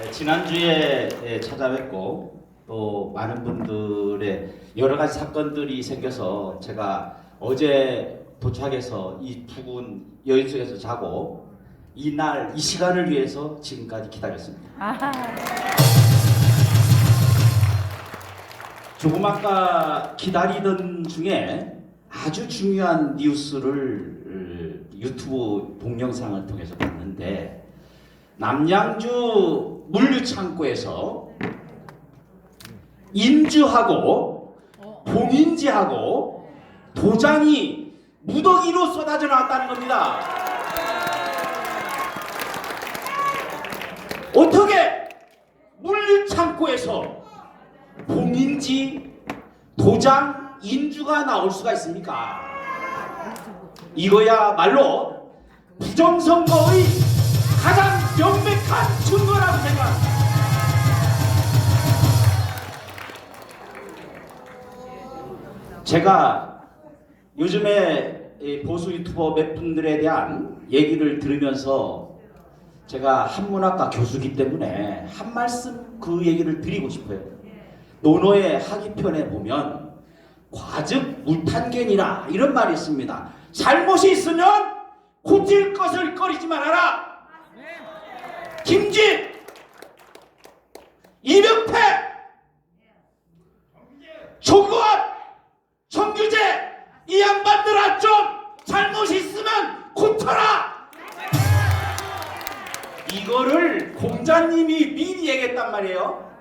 지난주에 찾아뵙고 또 많은 분들의 여러 가지 사건들이 생겨서 제가 어제 도착해서 이 부근 여인숙에서 자고 이 시간을 위해서 지금까지 기다렸습니다. 조금 아까 기다리던 중에 아주 중요한 뉴스를 유튜브 동영상을 통해서 봤는데, 남양주 물류창고에서 인주하고 봉인지하고 도장이 무더기로 쏟아져 나왔다는 겁니다. 어떻게 물류창고에서 봉인지, 도장, 인주가 나올 수가 있습니까? 이거야말로 부정선거의 가장 명백한 증거라고 생각합니다. 제가 요즘에 보수 유튜버 몇 분들에 대한 얘기를 들으면서 제가 한문학과 교수기 때문에 한 말씀 그 얘기를 드리고 싶어요. 논어의 하기편에 보면 과즉 물탄견이라 이런 말이 있습니다. 잘못이 있으면 고칠 것을 꺼리지 말아라. 김진, 이명패, 조규환, 정규재, 이 양반들아 좀 잘못이 있으면 고쳐라. 이거를 공자님이 미리 얘기했단 말이에요.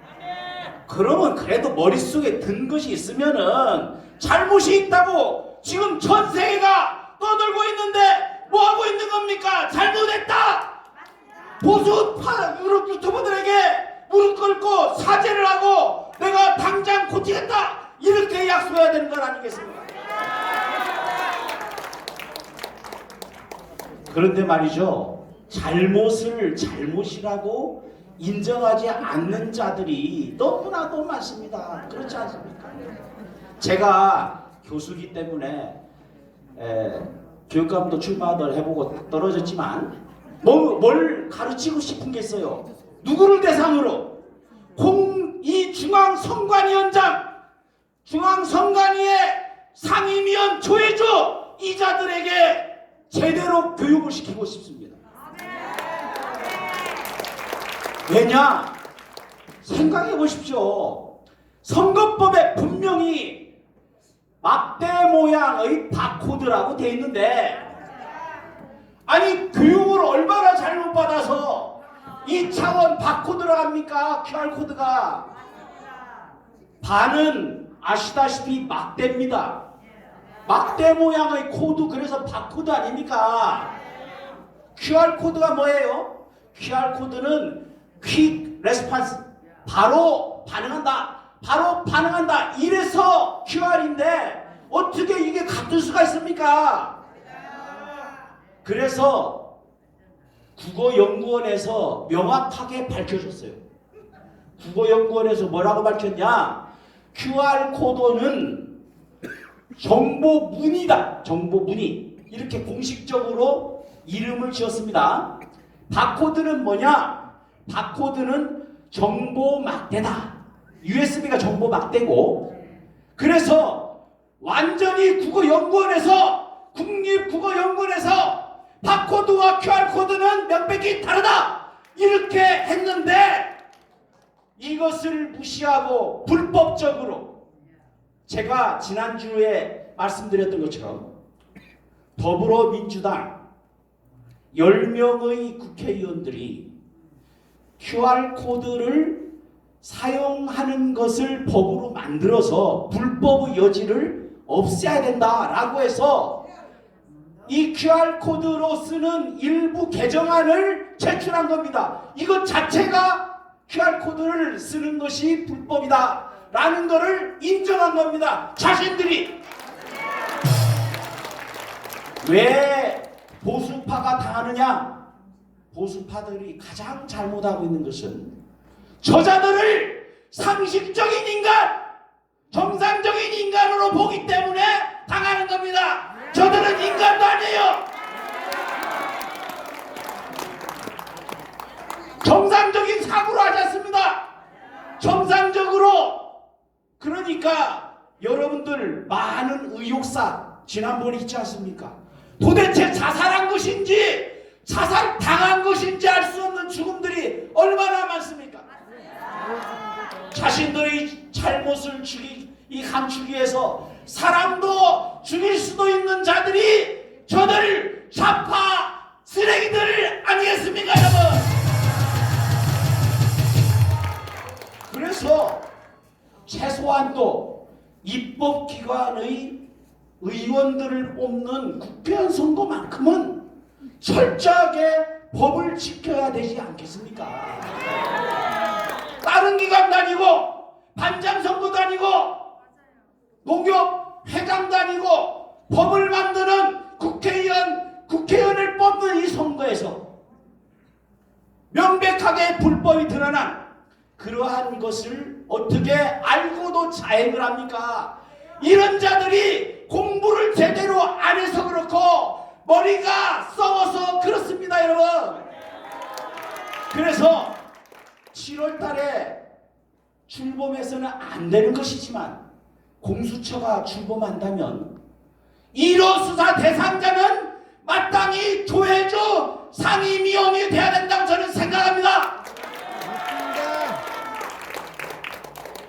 그러면 그래도 머릿속에 든 것이 있으면은 잘못이 있다고 지금 전 세계가 떠들고 있는데 뭐 하고 있는 겁니까? 잘못했다. 보수파 유튜버들에게 무릎 꿇고 사죄를 하고 내가 당장 고치겠다 이렇게 약속해야 되는 건 아니겠습니까? 그런데 말이죠, 잘못을 잘못이라고 인정하지 않는 자들이 너무나도 많습니다. 그렇지 않습니까? 제가 교수기 때문에 교육감도 출마를 해보고 떨어졌지만 뭘 가르치고 싶은 게 있어요. 누구를 대상으로? 이 중앙선관위원장, 중앙선관위의 상임위원 조혜주 이자들에게 제대로 교육을 시키고 싶습니다. 왜냐? 생각해 보십시오. 선거법에 분명히 막대 모양의 바코드라고 돼 있는데, 아니 교육을 얼마나 잘못 받아서 2차원 바코드를 합니까? QR코드가. 반은 아시다시피 막대입니다. 막대 모양의 코드, 그래서 바코드 아닙니까? QR코드가 뭐예요? QR코드는 퀵 레스판스, 바로 반응한다, 바로 반응한다, 이래서 QR인데 어떻게 이게 같을 수가 있습니까? 그래서 국어연구원에서 명확하게 밝혀줬어요. 국어연구원에서 뭐라고 밝혔냐? QR코드는 정보문이다. 정보문이. 이렇게 공식적으로 이름을 지었습니다. 바코드는 뭐냐? 바코드는 정보 막대다. USB가 정보 막대고, 그래서 완전히 국어연구원에서, 국립국어연구원에서 바코드와 QR코드는 명백히 다르다 이렇게 했는데, 이것을 무시하고 불법적으로, 제가 지난주에 말씀드렸던 것처럼 더불어민주당 10명의 국회의원들이 QR코드를 사용하는 것을 법으로 만들어서 불법의 여지를 없애야 된다라고 해서 이 QR코드로 쓰는 일부 개정안을 제출한 겁니다. 이것 자체가 QR코드를 쓰는 것이 불법이다 라는 것을 인정한 겁니다. 자신들이. 왜 보수파가 당하느냐? 보수파들이 가장 잘못하고 있는 것은 저자들을 상식적인 인간, 정상적인 인간으로 보기 때문에 당하는 겁니다. 저들은 인간도 아니에요. 정상적인 사고로 하지 않습니다. 정상적으로. 그러니까 여러분들 많은 의혹사 지난번에 있지 않습니까? 도대체 자살한 것인지 자살당한 것인지 알 수 없는 죽음들이 얼마나 많습니까? 자신들의 잘못을 감추기 위해서 사람도 죽일 수도 있는 자들이 저들 좌파 쓰레기들 아니겠습니까, 여러분? 그래서 최소한도 입법기관의 의원들을 뽑는 국회의원 선거만큼은 철저하게 법을 지켜야 되지 않겠습니까? 다른 기관 다니고 반장 선거 다니고 농협 회장 다니고 법을 만드는 국회의원을 뽑는 이 선거에서 명백하게 불법이 드러난 그러한 것을 어떻게 알고도 자행을 합니까? 이런 자들이 공부를 제대로 안 해서 그렇고 머리가 썩어서 그렇습니다, 여러분. 그래서 7월 달에 출범해서는 안 되는 것이지만 공수처가 출범한다면 1호 수사 대상자는 마땅히 조혜주 상임위원이 돼야 된다고 저는 생각합니다.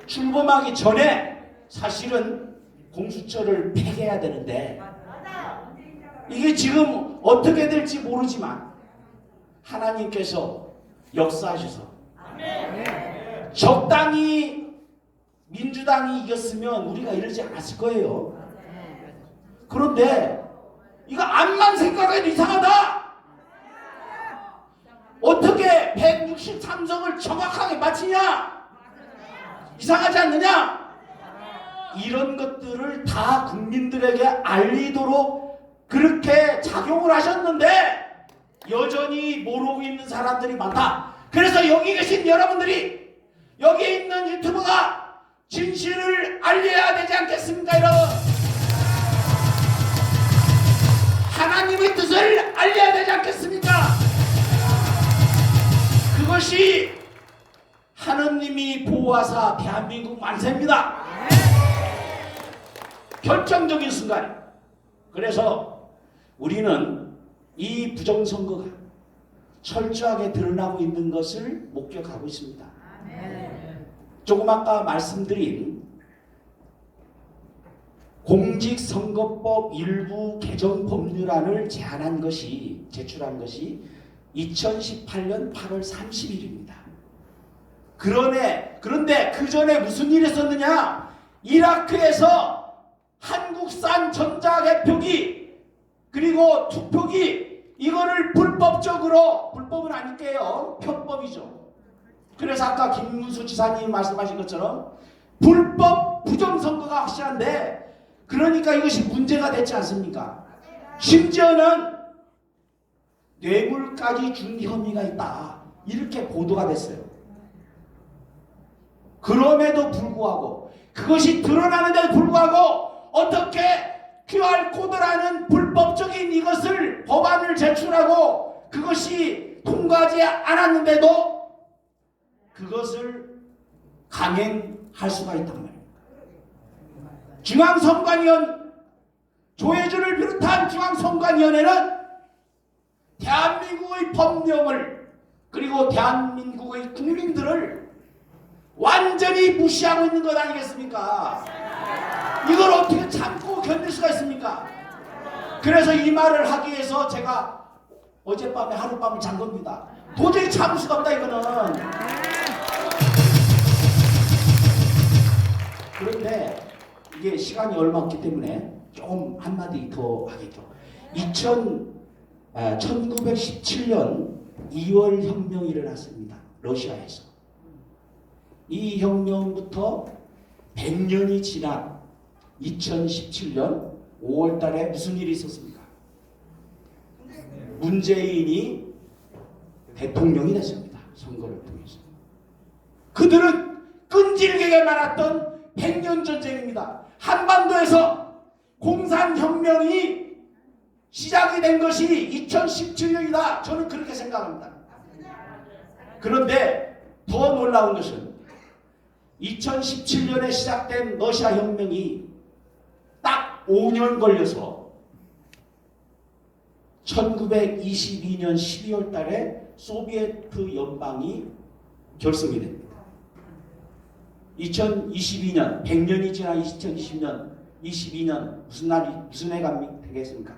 출범하기 전에 사실은 공수처를 폐기해야 되는데 이게 지금 어떻게 될지 모르지만 하나님께서 역사하셔서 적당히 민주당이 이겼으면 우리가 이러지 않았을 거예요. 그런데 이거 암만 생각해도 이상하다. 어떻게 163석을 정확하게 맞히냐? 이상하지 않느냐? 이런 것들을 다 국민들에게 알리도록 그렇게 작용을 하셨는데 여전히 모르고 있는 사람들이 많다. 그래서 여기 계신 여러분들이 여기에 있는 유튜버가 진실을 알려야 되지 않겠습니까, 여러분? 하나님의 뜻을 알려야 되지 않겠습니까? 그것이 하느님이 보호하사 대한민국 만세입니다. 결정적인 순간. 그래서 우리는 이 부정선거가 철저하게 드러나고 있는 것을 목격하고 있습니다. 조금 아까 말씀드린 공직선거법 일부 개정 법률안을 제출한 것이 2018년 8월 30일입니다. 그런데 그 전에 무슨 일이 있었느냐? 이라크에서 한국산 전자개표기 그리고 투표기 이거를 불법은 아닐게요. 편법이죠. 그래서 아까 김문수 지사님이 말씀하신 것처럼 불법 부정선거가 확실한데 그러니까 이것이 문제가 됐지 않습니까? 심지어는 뇌물까지 준 혐의가 있다. 이렇게 보도가 됐어요. 그럼에도 불구하고 그것이 드러나는데도 불구하고 어떻게 QR코드라는 불법적인 이것을 법안을 제출하고 그것이 통과하지 않았는데도 그것을 강행할 수가 있단 말입니다. 중앙선관위원 조혜주를 비롯한 중앙선관위원회는 대한민국의 법령을 그리고 대한민국의 국민들을 완전히 무시하고 있는 것 아니겠습니까? 이걸 어떻게 참고 견딜 수가 있습니까? 그래서 이 말을 하기 위해서 제가 어젯밤에 하룻밤을 잔 겁니다. 도저히 참을 수가 없다 이거는. 그런데 이게 시간이 얼마 없기 때문에 조금 한마디 더 하겠죠. 1917년 2월 혁명이 일어났습니다. 러시아에서. 이 혁명부터 100년이 지난 2017년 5월 달에 무슨 일이 있었습니까? 문재인이 대통령이 됐습니다. 선거를 통해서. 그들은 끈질기게 말았던 100년 전쟁입니다. 한반도에서 공산혁명이 시작이 된 것이 2017년이다. 저는 그렇게 생각합니다. 그런데 더 놀라운 것은 2017년에 시작된 러시아 혁명이 딱 5년 걸려서 1922년 12월 달에 소비에트 연방이 결성이 됩니다. 2022년 100년이 지난 2020년 22년 무슨 해가 되겠습니까?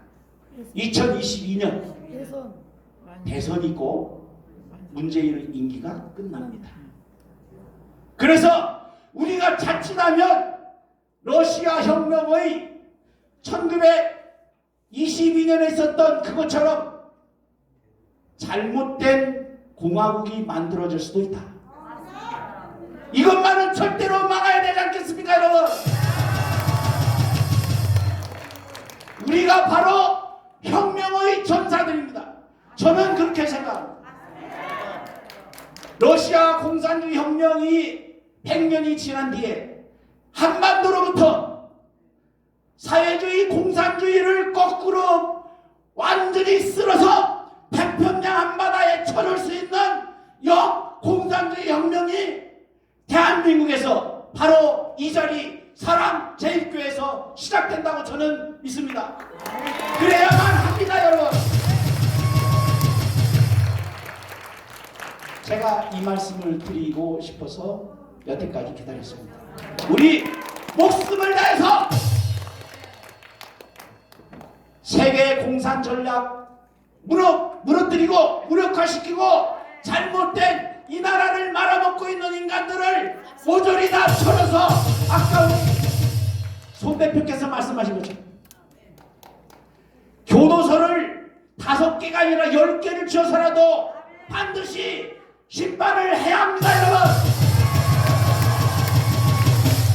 2022년 대선이 있고 문재인 임기가 끝납니다. 그래서 우리가 자칫하면 러시아 혁명의 1922년에 있었던 그것처럼 잘못된 공화국이 만들어질 수도 있다. 이것만은 절대로 막아야 되지 않겠습니까, 여러분? 우리가 바로 혁명의 전사들입니다. 저는 그렇게 생각합니다. 러시아 공산주의 혁명이 100년이 지난 뒤에 한반도로부터 사회주의 공산주의를 거꾸로 완전히 쓸어서 태평양 한바다에 쳐줄 수 있는 역공산주의 혁명이 대한민국에서 바로 이 자리 사랑제일교회에서 시작된다고 저는 믿습니다. 그래야만 합니다, 여러분. 제가 이 말씀을 드리고 싶어서 여태까지 기다렸습니다. 우리 목숨을 다해서 세계 공산 전략 무너뜨리고 무력화시키고 잘못된 이 나라를 말아먹고 있는 인간들을 모조리 다 쳐서 아까 손 대표께서 말씀하신 것처럼 교도소를 5개가 아니라 10개를 지어서라도 반드시 심판을 해야 합니다, 여러분.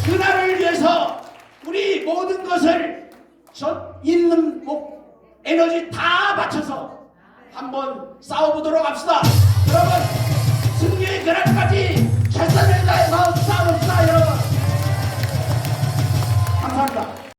그날을 위해서 우리 모든 것을 있는 에너지 다 바쳐서 한번 싸워보도록 합시다. 여러분, 승리의 그날